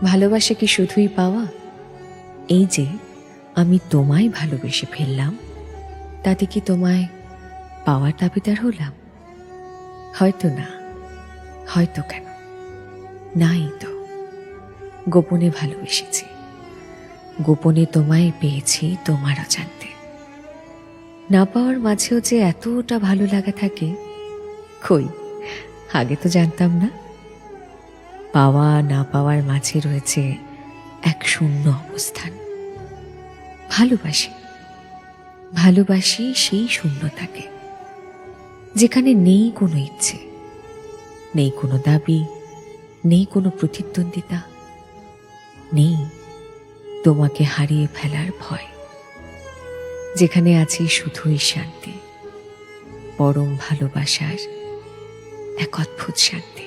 ভালোবাসা কি শুধুই পাওয়া? এই যে আমি তোমায় ভালোবেসে ফেললাম, তাতে কি তোমায় পাওয়ার দাবিদার হলাম? হয়তো না, হয়তো কেন, নাই তো। গোপনে ভালোবেসেছি, গোপনে তোমায় পেয়েছি তোমার অজান্তে। না পাওয়ার মাঝেও যে এতটা ভালো লাগা থাকে, কই আগে তো জানতাম না। পাওয়া না পাওয়ার মাঝে রয়েছে এক শূন্য অবস্থান। ভালোবাসি, ভালোবাসি সেই শূন্যতাকে, যেখানে নেই কোনো ইচ্ছে, নেই কোনো দাবি, নেই কোনো প্রতিদ্বন্দ্বিতা, নেই তোমাকে হারিয়ে ফেলার ভয়, যেখানে আছে শুধুই শান্তি, পরম ভালোবাসার এক অদ্ভুত শান্তি।